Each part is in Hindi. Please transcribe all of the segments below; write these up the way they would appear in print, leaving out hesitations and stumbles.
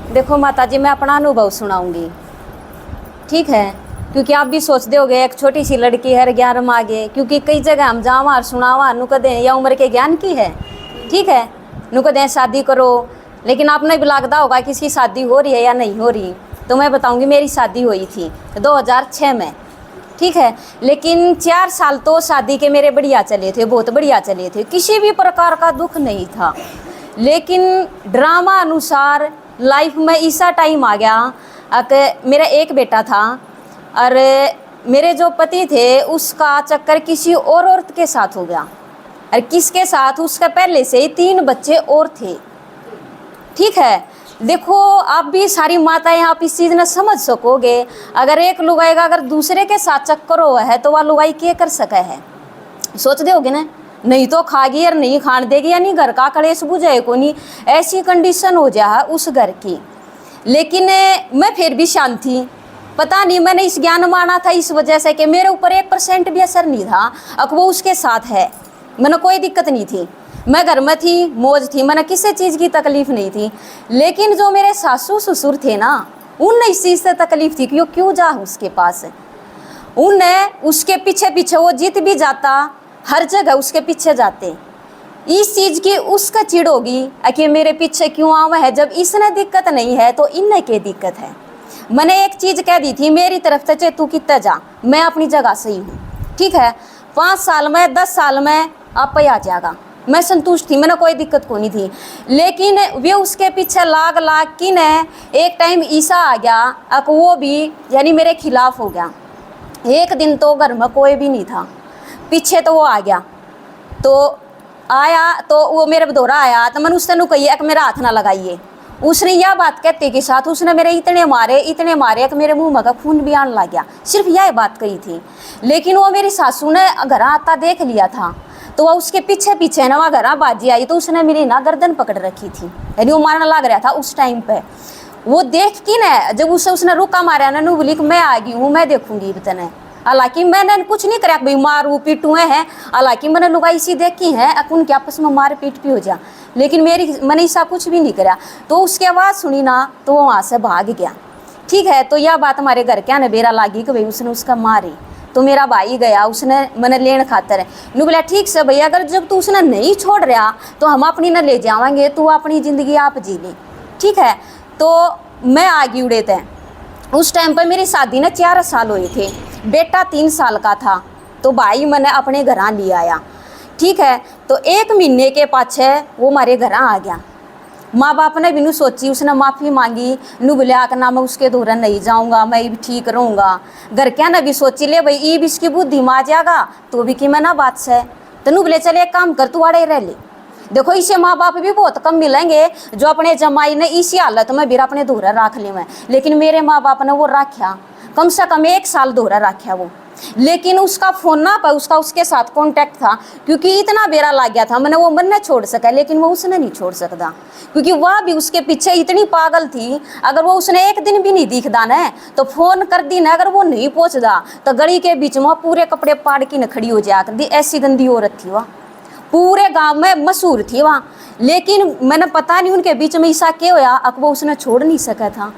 देखो माता जी, मैं अपना अनुभव सुनाऊंगी, ठीक है। क्योंकि आप भी सोचते होगे एक छोटी सी लड़की है 11 में आगे, क्योंकि कई जगह हम जावा सुनावा नुक दें या उम्र के ज्ञान की है, ठीक है, नुक दें शादी करो। लेकिन आपने भी लगता होगा कि इसकी शादी हो रही है या नहीं हो रही। तो मैं बताऊंगी, मेरी शादी हुई थी 2006 में, ठीक है। लेकिन 4 साल तो शादी के मेरे बढ़िया चले थे, बहुत बढ़िया चले थे, किसी भी प्रकार का दुख नहीं था। लेकिन ड्रामा अनुसार लाइफ में ऐसा टाइम आ गया कि मेरा एक बेटा था और मेरे जो पति थे उसका चक्कर किसी और औरत के साथ हो गया। और किसके साथ? उसका पहले से ही 3 बच्चे और थे, ठीक है। देखो आप भी सारी माताएं आप इस चीज़ ने समझ सकोगे। अगर एक लुगाई का अगर दूसरे के साथ चक्कर हुआ है तो वह लुगाई क्या कर सके है? सोच दोगे ना, नहीं तो खागी और नहीं खान देगी, यानी घर का कलेश बुझे को नहीं, ऐसी कंडीशन हो जा उस घर की। लेकिन मैं फिर भी शांत थी। पता नहीं मैंने इस ज्ञान माना था इस वजह से कि मेरे ऊपर 1% भी असर नहीं था। अब वो उसके साथ है, मैंने कोई दिक्कत नहीं थी, मैं घर में थी, मौज थी, मैंने किसी चीज़ की तकलीफ़ नहीं थी। लेकिन जो मेरे सासू ससुर थे ना, उन्हें इस चीज़ से तकलीफ़ थी कि क्यों जा उसके पास। उन्हें उसके पीछे पीछे वो जीत भी जाता, हर जगह उसके पीछे जाते। इस चीज़ की उसका चिड़ होगी कि मेरे पीछे क्यों आवा है, जब इसने दिक्कत नहीं है तो इन्हें क्या दिक्कत है। मैंने एक चीज़ कह दी थी मेरी तरफ से, तू कितना जा, मैं अपनी जगह सही हूँ, ठीक है। 5 साल में 10 साल में आप पे आ जाएगा, मैं संतुष्ट थी, मैंने कोई दिक्कत को नहीं थी। लेकिन वे उसके पीछे लाग कि ने एक टाइम ऐसा आ गया अब वो भी यानी मेरे खिलाफ हो गया। एक दिन तो घर में कोई भी नहीं था, पीछे तो वो आ गया। तो आया तो वो मेरे बदौरा आया तो मैंने उसने कही कि मेरा हाथ ना लगाइए। उसने यह बात कहते के साथ उसने मेरे इतने मारे कि मेरे मुंह में का खून भी आने लग गया। सिर्फ यह बात कही थी। लेकिन वो मेरी सासू ने घर आता देख लिया था, तो वह उसके पीछे पीछे ना वह घर बाजी आई तो उसने मेरी ना गर्दन पकड़ रखी थी, यानी वो मारने लग रहा था उस टाइम पे। वो देख की ना जब उसने रुका मारा ना, नु बोली कि मैं आ गई हूँ, मैं देखूंगी इतने। हालांकि मैंने कुछ नहीं करा भाई मारू पीटू है, हालांकि मैंने लुगाई सी देखी है उनके आपस में मार पीट भी हो जा, लेकिन मैंने ऐसा कुछ भी नहीं करा। तो उसकी आवाज़ सुनी ना तो वो वहाँ से भाग गया, ठीक है। तो यह बात हमारे घर क्या ना बेरा लागी कि भाई उसने उसका मारी। तो मेरा भाई गया, उसने मैंने लेन खातर है नू बोला ठीक से भैया, अगर जब तू उसने नहीं छोड़ रहा तो हम अपनी न ले जाएंगे, तू अपनी ज़िंदगी आप जी ले, ठीक है। तो मैं आगे उड़े थे। उस टाइम पर मेरी शादी ने 4 साल हुए थे, बेटा 3 साल का था। तो भाई मैंने अपने घर ले आया, ठीक है। तो 1 महीने के पाछे वो हमारे घर आ गया। माँ बाप ने भी नू सोची, उसने माफ़ी मांगी, नू बोलिया कि ना मैं उसके दौरान नहीं जाऊँगा, मैं भी ठीक रहूँगा। घर क्या ना भी सोची ले भाई ये भी इसकी बुद्धि में आ जाएगा तो भी कि मैं ना बात से। तो नू बोले चले एक काम कर, तू आड़े रह ले। देखो इसे माँ बाप भी बहुत कम मिलेंगे जो अपने जमाई ने इसी हालत में भी अपने दोहरा रख ले में, लेकिन मेरे माँ बाप ने वो रखा, कम से कम 1 साल दोहरा रखा वो। लेकिन उसका फ़ोन ना पर उसके साथ कांटेक्ट था, क्योंकि इतना बेरा लग गया था। मैंने वो मन ने छोड़ सका, लेकिन वो उसने नहीं छोड़ सकता, क्योंकि वह भी उसके पीछे इतनी पागल थी। अगर वो उसने एक दिन भी नहीं दिखदा ना तो फ़ोन कर दी ना, अगर वो नहीं पहुँचदा तो गली के बीच में पूरे कपड़े पाड़ के न खड़ी हो जाया करती। ऐसी गंदी औरत थी वह, पूरे गांव में मशहूर थी वहाँ। लेकिन मैंने पता नहीं उनके बीच में ऐसा क्या होया अब वो उसने छोड़ नहीं सका था।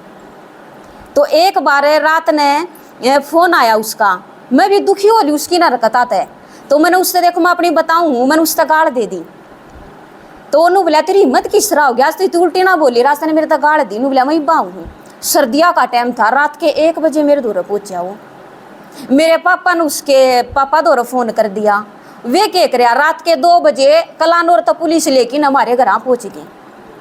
तो एक बार रात ने फ़ोन आया उसका, मैं भी दुखी हो ली उसकी ना हरकत है। तो मैंने उससे देखो मैं अपनी बताऊँ, मैंने उससे गाड़ दे दी। तो उन्होंने बोला तेरी हिम्मत किस तरह हो गया, तो तू उल्टी ना बोली, रास्ते ने मेरे तक गाड़ दी। बोला मैं बाहू हूँ, सर्दियों का टाइम था, रात के 1 बजे मेरे दौरे पहुँचा वो। मेरे पापा ने उसके पापा दौरे फ़ोन कर दिया, वे क्या कर रात के 2 बजे कलानौर तो पुलिस लेकिन हमारे घर पहुँच गई।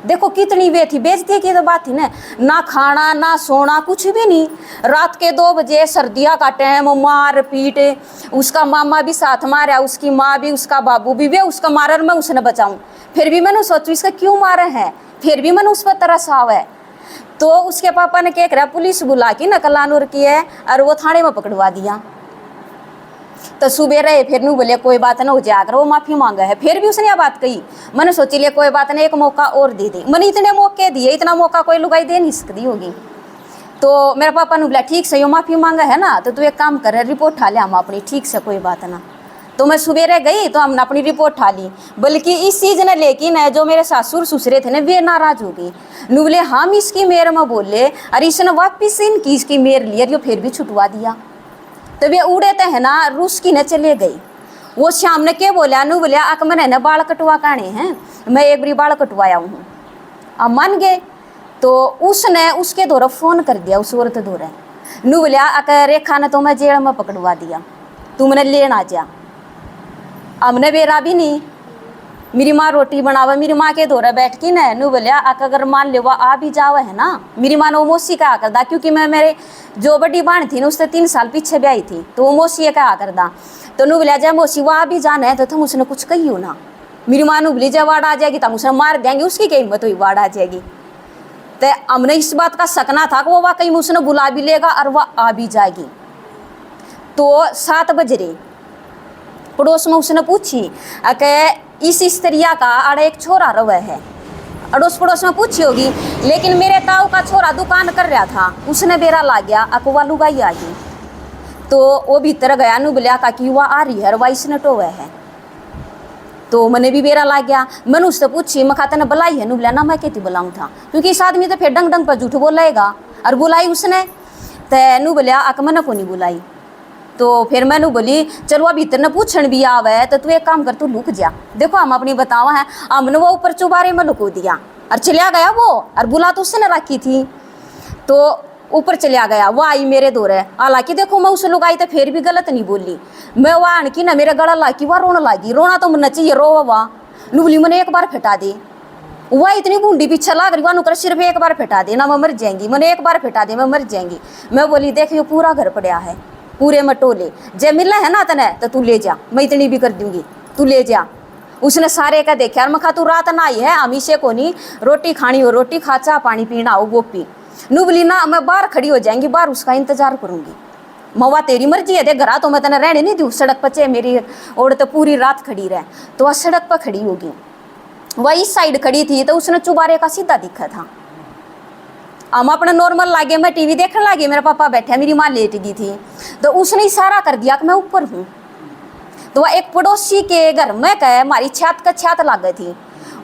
देखो कितनी वे थी, बेइज्जती की तो बात थी ना खाना ना सोना कुछ भी नहीं। रात के 2 बजे सर्दियों का टाइम, मार पीट, उसका मामा भी साथ मारा, उसकी माँ भी, उसका बाबू भी, वे उसका मारर मैं उसने बचाऊं। फिर भी मैंने सोचू इसका क्यों मारा है, फिर भी मैंने उस पर तरस आवा है। तो उसके पापा ने क्या करा, पुलिस बुला के ना कलानौर की है और वो थाने में पकड़वा दिया। तो सुबह रहे फिर नू बोले कोई बात ना हो जाकर वो माफ़ी मांगा है। फिर भी उसने यह बात कही, मैंने सोची ले कोई बात नहीं, एक मौका और दे दे। मैंने इतने मौके दिए, इतना मौका कोई लुगाई दे नहीं सकती होगी। तो मेरे पापा ने बोला ठीक से यो माफ़ी मांगा है ना तो तू एक काम कर रिपोर्ट ठा ले हम अपनी, ठीक से कोई बात ना। तो मैं सवेरे गई तो हमने अपनी रिपोर्ट ठा ली, बल्कि इस चीज ने लेकिन है जो मेरे सासुर ससुरे थे ना वे नाराज हो गए। नु बोले हम इसकी मेयर में बोले और इसने वापिस इनकी इसकी मेयर लिया, जो फिर भी छुटवा दिया। तो वे उड़े थे है ना रूस की न चले गई। वो शाम ने क्या बोला, नु बोलिया अक मैंने ना बाल कटवा काने हैं, मैं एक बारी बाल कटवाया हूँ। अब मान गए। तो उसने उसके द्वारा फोन कर दिया उस औरत द्वारा, नु बोलिया अक रेखा ने तो मैं जेल में पकड़वा दिया, तू मैंने लेना जा। हमने बेरा भी नहीं, मेरी माँ रोटी बनावे, मेरी माँ के द्वारा बैठ की न नु बोलिया अक अगर मान ले वो आ भी जावे है ना, मेरी माँ ने वो मौसी कहा करदा, क्योंकि मैं मेरे जो बड़ी बहन थी ना उससे 3 साल पीछे ब्याही थी, तो वो मौसी कहा करदा। तो नु बोलिया जय मौसी वो आ भी जाना है तो तुम उसने कुछ कहियो ना। मेरी माँ नु बोली जय वाड़ आ जाएगी तो हम उसे मार देंगे, उसकी क्या हिम्मत हुई वाड़ आ जाएगी। तो हमने इस बात का सकना था कि वो वाकई में उसने बुला भी लेगा और वह आ भी जाएगी। तो 7 बजे रे पड़ोस में उसने पूछी कि इस स्त्रिया का आड़े एक छोरा रवे है, अड़ोस पड़ोस में पूछी होगी, लेकिन मेरे ताऊ का छोरा दुकान कर रहा था, उसने बेरा ला गया अकवा लुगाई आ गई। तो वो भीतर गया नु बोलिया का कि वह आ रही है वह इसने टोवे है। तो मैंने भी बेरा ला गया, मैंने उससे पूछी मैं खाता ने बुलाई है, नु बोलिया ना मैं कहती बुलाऊँ था, क्योंकि इस आदमी तो फिर डंग डंग पर झूठ बोलेगा। और बुलाई उसने तो नु बोलिया अक मैंने को नहीं बुलाई। तो फिर मैंने बोली चलो अब भीतर ने पूछन भी आवे तो तू एक काम कर तू लुक जा, देखो हम अपनी बतावा है। हमने वो ऊपर चुबारे में लुको दिया और चलिया गया वो, और बुला तो उसने रखी थी। तो ऊपर चलिया गया, वो आई मेरे दौरे, हालांकि देखो मैं उसे लुगाई तो फिर भी गलत नहीं बोली, मैं वहाँ आणकी ना मेरे गला लागी वह रोने लगी, रोना तो मन चाहिए रो वह नु बोली मैंने एक बार फिटा दी, वह इतनी बूंदी पीछे लाग रही, वह कर सिर्फ एक बार फिटा दे ना मैं मर जाएंगी, मैंने एक बार फिटा दे मैं मर जाएंगी। मैं बोली देख ये पूरा घर पड़ा है, पूरे मटोले जे मिला है ना तने तो तू ले जा, मैं इतनी भी कर दूंगी तू ले जा। उसने सारे का देखा यार मखा तू रात ना आई है हमीशे को नहीं, रोटी खानी हो रोटी खा, चाह पानी पीना हो वो पी। नु बोली ना मैं बाहर खड़ी हो जाएंगी, बाहर उसका इंतजार करूंगी। मवा तेरी मर्जी है दे घरा तो मैं तेने रहने नहीं दूँ, सड़क पर चे मेरी और तो पूरी रात खड़ी रहे। तो वह सड़क पर खड़ी होगी, वह इस साइड खड़ी थी तो उसने चुबारे का सीधा दिखा था। हम अपना नॉर्मल लागे, मैं टीवी देखने लगी, मेरा पापा बैठा, मेरी माँ लेट गई थी, तो उसने इशारा कर दिया कि मैं ऊपर हूँ। तो वह एक पड़ोसी के घर में कहे हमारी छत का छत लागे थी,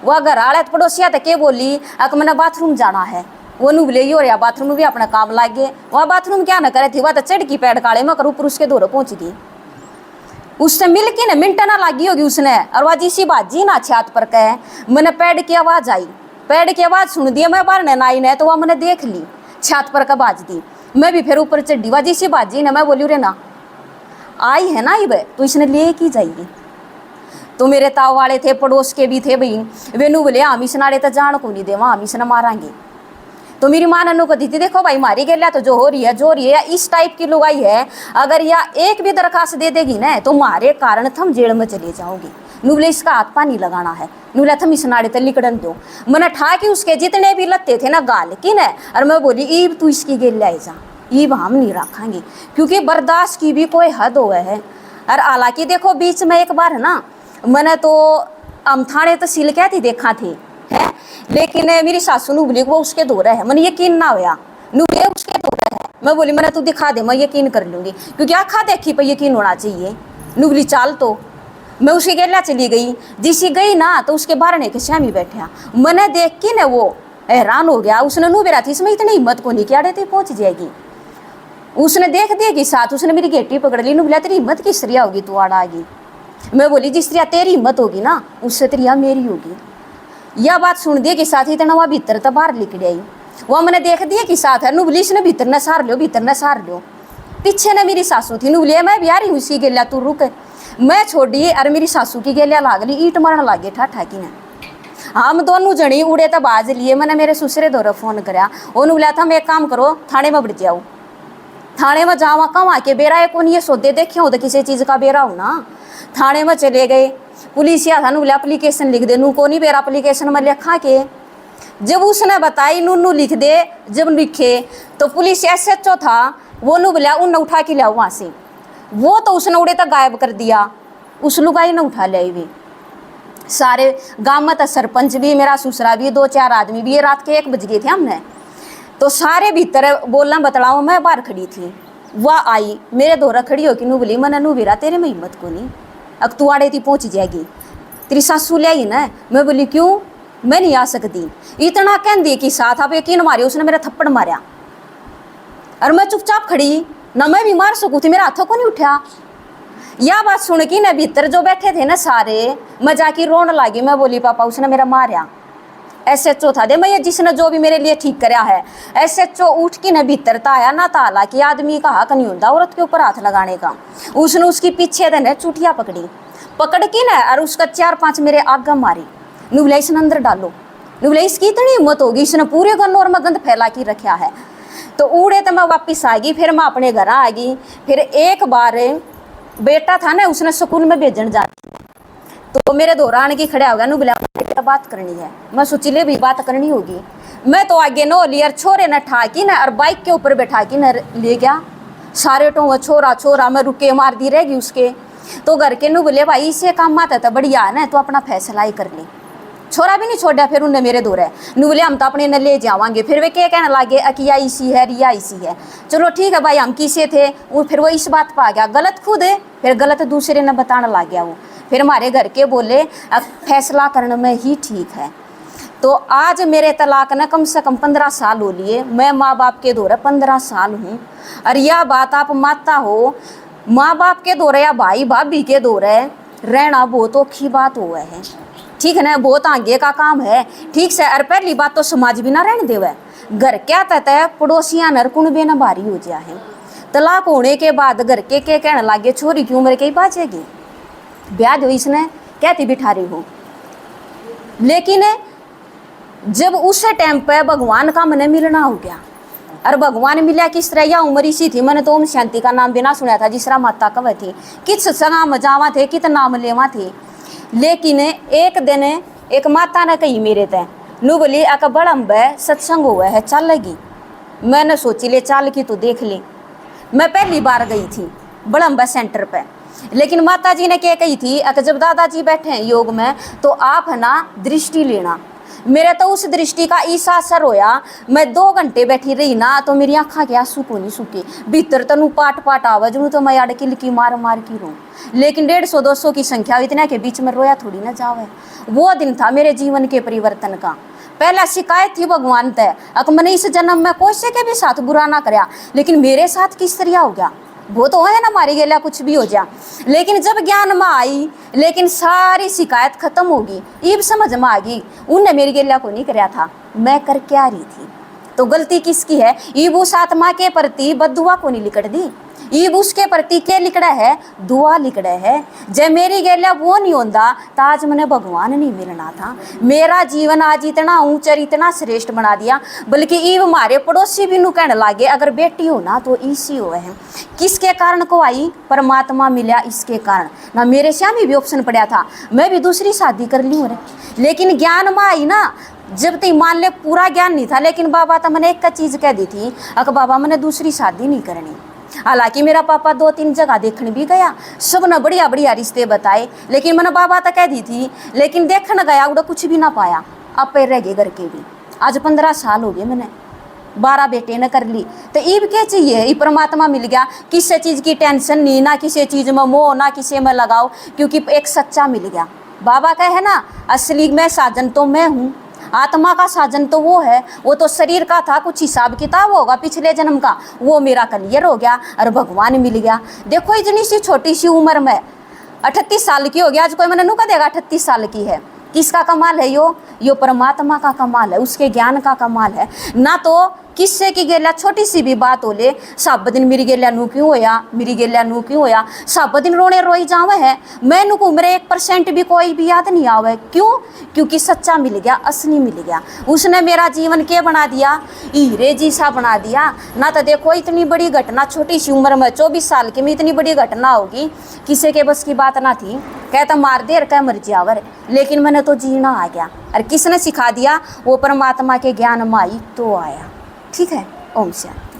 वह घर आड़े पड़ोसिया तक के बोली अक मैंने बाथरूम जाना है, वो नु बोले यो बाथरूम भी अपना काम लागे। वह बाथरूम क्या न करे थी, वह तो चढ़ की पैड काले में कर ऊपर उसके दौरे पहुंच गई, उससे मिल के न मिनट ना लागी होगी उसने। और वह जिसी बाजी ना छत पर कहे मैंने पैड की आवाज़ आई, पैड की आवाज़ सुन दी, मैं बाहर न आई न तो वह मैंने देख ली छत पर का बाज दी, मैं भी फिर ऊपर चढ़ी, वह जिसी बाजी ने मैं बोली रे ना आई है ना ये तो इसने ले की जाएगी। तो मेरे ताव वाले थे पड़ोस के भी थे भाई, वे नु बोले हम इस नाड़े तो जान को नहीं देवा, हम इसने मारांगे। तो मेरी माँ ने को दी थी देखो भाई मारी गया तो जो हो रही है जो हो रही है, इस टाइप की लुगाई है, अगर यह एक भी दरखास्त दे देगी ना तो मारे कारण थम जेल में चले जाओगी। नुबले इसका हाथ पानी लगाना है, नुबले थम इस नाड़े तक लिकड़न दो। मैंने ठा कि उसके जितने भी लत्ते थे ना गाल की न, और मैं बोली ईब तू इसकी गेल ले जा, ईब हम नहीं रखेंगे, क्योंकि बर्दाश्त की भी कोई हद हो है। और हालांकि देखो बीच में एक बार है ना मैंने तो हम थाने तहसील क्या थी देखा थी है, लेकिन मेरी सासू नु बोली वो उसके दौरा है, मैंने यकीन ना होया नु ये उसके दौरा है। मैं बोली मैंने तू दिखा दे मैं यकीन कर लूँगी, क्योंकि आँखा देखी पर यकीन होना चाहिए। नु बोली चाल, तो मैं उसकी गेला चली गई, जिसी गई ना तो उसके बारने के श्यामी बैठा, मैंने देख के ना वो हैरान हो गया। उसने नु बेरा थी इसमें इतनी हिम्मत को नहीं क्या थे पहुँच जाएगी, उसने देख दिया कि साथ उसने मेरी गेटी पकड़ ली। नु बोला तेरी हिम्मत किस तरह होगी तू आड़ आ गई। मैं बोली जिस तरह तेरी हिम्मत होगी ना उससे तरह मेरी होगी। यह बात सुन दिए कि साथ ही तना वह भीतर तो बाहर निकल आई, वह मैंने देख दिया कि साथ है नुबलिश ने भीतर न सार लो, भीतर न सार लो। पीछे ने मेरी सासू थी, नुबलिया मैं भी आ रही हूँ उसी गेलिया तू रुक, मैं छोड़ी और मेरी सासू की गेलिया लाग ली, ईट मारने लागे ठा की ने। हम दोनों जनी उड़े तो बाज लिए। मैंने मेरे ससुरे दौरे फोन कराया, उन्होंने बोला था मैं एक काम करो थाने में बढ़ जाओ, थाने में जावा कहाँ के बेरा है कौन ये सौदे देखे हो तो किसी चीज़ का बेरा हो ना। थाने में चले गए, पुलिस या था बोले एप्लीकेशन लिख दे, नू को नहीं बेरा एप्लीकेशन में लिखा के। जब उसने बताई नू लिख दे, जब लिखे तो पुलिस SHO था वो नू बोला उन उठा के लाओ वहाँ से, वो तो उसने उड़े तक गायब कर दिया, उस लुगाई ने उठा लिया भी। सारे गाँव में तो सरपंच भी मेरा ससुरा भी 2-4 आदमी भी, ये रात के 1 बज गए थे हमने, तो सारे भीतर बोलना बतलाओ। मैं बाहर खड़ी थी, वह आई मेरे दोहरा खड़ी हो कि नू बोली मैंने नू बेरा तेरे में हिम्मत को नहीं, अब तू आड़े थी पहुँच जाएगी, तेरी सासू ले आई ना। मैं बोली क्यों, मैं नहीं आ सकती। इतना कह दी कि साथ आप यकीन मारे उसने मेरा थप्पड़ मारा और मैं चुपचाप खड़ी ना, मैं भी मार सकूँ थी, मेरा हाथों को नहीं उठा। यह बात सुन की ना भीतर जो बैठे थे ना सारे, मैं जाके रोने लगी। मैं बोली पापा उसने मेरा मारा। SHO था दे मैं, ये जिसने जो भी मेरे लिए ठीक कराया है। SHO उठ के न भीतर आया ना ताला कि आदमी का हक नहीं होता औरत के ऊपर हाथ लगाने का। उसने उसकी पीछे देने चुटिया पकड़ की ना और उसका 4-5 मेरे आगे मारी। नुबले इसने अंदर डालो, नुबले इसकी इतनी हिम्मत होगी, इसने पूरे गन और मगंद फैला के रखा है। तो उड़े तो मैं वापिस आ गई, फिर मैं अपने घर आ गई। फिर एक बार बेटा था ना उसने स्कूल में भेजन जा, तो मेरे दौरा आने की खड़ा हो गया। नुबले बात करनी है, मैं सोची ले भी बात करनी होगी। मैं तो आगे नो लिया, छोरे न ठाकी ना और बाइक के ऊपर बैठा के न ले गया सारे टो छोरा छोरा। मैं रुके मार दी रहेगी उसके। तो घर के नु बोले भाई इसे काम आता था बढ़िया है ना, तो अपना फैसला ही कर ले। छोरा भी नहीं छोड़ा, फिर उनने मेरे दौरे नु बोले हम तो अपने न ले जावांगे। फिर वे क्या कहने लगे अकिया इसी है रिया इसी है। चलो ठीक है भाई हम किसे थे वो, फिर वो इस बात पर आ गया गलत खुद है, फिर गलत दूसरे ने बताने लग गया वो। फिर हमारे घर के बोले अब फैसला करने में ही ठीक है। तो आज मेरे तलाक ने कम से कम 15 साल हो लिए। मैं माँ बाप के दौरे 15 साल हूँ। और यह बात आप मानता हो, माँ बाप के दौरे या भाई भाभी के दौरे रहना बहुत औखी बात हुआ है, ठीक है ना, बहुत आगे का काम है, ठीक से। और पहली बात तो समाज भी ना रहने देवे, घर क्या कहता है पड़ोसियाँ नर कुणबे न भारी हो जाए है। तलाक होने के बाद घर के कहने लगे छोरी की उम्र के ही बाँचेगी, ब्याह जो इसने कहती बिठा रही हो। लेकिन जब उस टाइम पे भगवान का मैंने मिलना हो गया, और भगवान मिला किस तरह, या उम्र इसी थी। मैंने तो ओम शांति का नाम बिना सुना था, जिसरा माता कव थी, किस सगा मजावा थे, कित नाम लेवा थे। लेकिन एक दिन एक माता ने कही मेरे तय नू बोली अक बड़म्ब सत्संग हुआ है चलेगी। मैंने सोची ले चाल की तो देख ली। मैं पहली बार गई थी बड़म्बा सेंटर पे, लेकिन माता जी ने क्या कही थी अगर जब दादाजी बैठे हैं योग में तो आप है ना दृष्टि लेना। मेरे तो उस दृष्टि का ऐसा असर होया, मैं 2 घंटे बैठी रही ना तो मेरी आँखा के आंसू को नहीं सूखे, भीतर तनु पाट आवाज जू तो मैं अड़की लिकी मार मार की रो। लेकिन 150-200 की संख्या इतना के बीच में रोया थोड़ी ना जावे। वो दिन था मेरे जीवन के परिवर्तन का। पहला शिकायत थी भगवान तय अगर मैंने इस जन्म में कोई से के भी साथ बुरा ना कराया, लेकिन मेरे साथ किस तरह हो गया, वो तो है ना मारी गेला कुछ भी हो जा। लेकिन जब ज्ञान में आई, लेकिन सारी शिकायत खत्म होगी, ईब समझ में आ गई उनने मेरी गेला को नहीं कराया था, मैं कर क्या रही थी। तो गलती किसकी है, ईब उस आत्मा के प्रति बदुआ को नहीं लिखट दी, ईब उसके प्रति के लिखड़ा है दुआ लिखड़ा है। जब मेरी गेला वो नहीं होता तो आज मैंने भगवान नहीं मिलना था। मेरा जीवन आज इतना ऊंचा इतना श्रेष्ठ बना दिया, बल्कि ईब हमारे पड़ोसी भी नू कहने लगे अगर बेटी हो ना तो इसी हो है। किसके कारण को आई, परमात्मा मिला इसके कारण ना। मेरे श्यामी भी ऑप्शन पड़ा था, मैं भी दूसरी शादी कर ली हूँ, लेकिन ज्ञान में आई ना। जब तक मान ले पूरा ज्ञान नहीं था, लेकिन बाबा तो मैंने एक चीज़ कह दी थी अगर बाबा मैंने दूसरी शादी नहीं करनी। हालांकि मेरा पापा 2-3 जगह देखने भी गया, सब ने बढ़िया बढ़िया रिश्ते बताए, लेकिन मैंने बाबा तो कह दी थी, लेकिन देखने गया उड़ा कुछ भी ना पाया। अब पैर रह गए घर के भी। आज 15 साल हो गए, मैंने 12 बेटे ने कर ली। तो ईब क्या चाहिए, ये परमात्मा मिल गया, किसी चीज़ की टेंशन नहीं, ना किसी चीज़ में मोह ना किसी में लगाओ, क्योंकि एक सच्चा मिल गया। बाबा का है ना असली में साजन तो मैं हूँ, आत्मा का साजन तो वो है, वो तो शरीर का था, कुछ हिसाब किताब होगा पिछले जन्म का, वो मेरा क्लियर हो गया और भगवान मिल गया। देखो इतनी सी छोटी सी उम्र में 38 साल की हो गया। आज कोई मैंने नुका देगा 38 साल की है, किसका कमाल है यो परमात्मा का कमाल है, उसके ज्ञान का कमाल है। ना तो किससे की गेला छोटी सी भी बात हो ले, सब दिन मेरी गेला नू क्यों होया, मेरी गेला नू क्यों होया, सब दिन रोने रोई जावे है। मैनू को मेरे 1% भी कोई भी याद नहीं आवे, क्यों, क्योंकि सच्चा मिल गया, असली मिल गया। उसने मेरा जीवन क्या बना दिया, हीरे जी सा बना दिया ना। तो देखो इतनी बड़ी घटना छोटी सी उम्र में 24 साल की में इतनी बड़ी घटना होगी, किसी के बस की बात ना थी। कहता मार दे कह मर जावर, लेकिन मैंने तो जीना आ गया। और किसने सिखा दिया, वो परमात्मा के ज्ञान में आई तो आया। ठीक है, ओम शांति।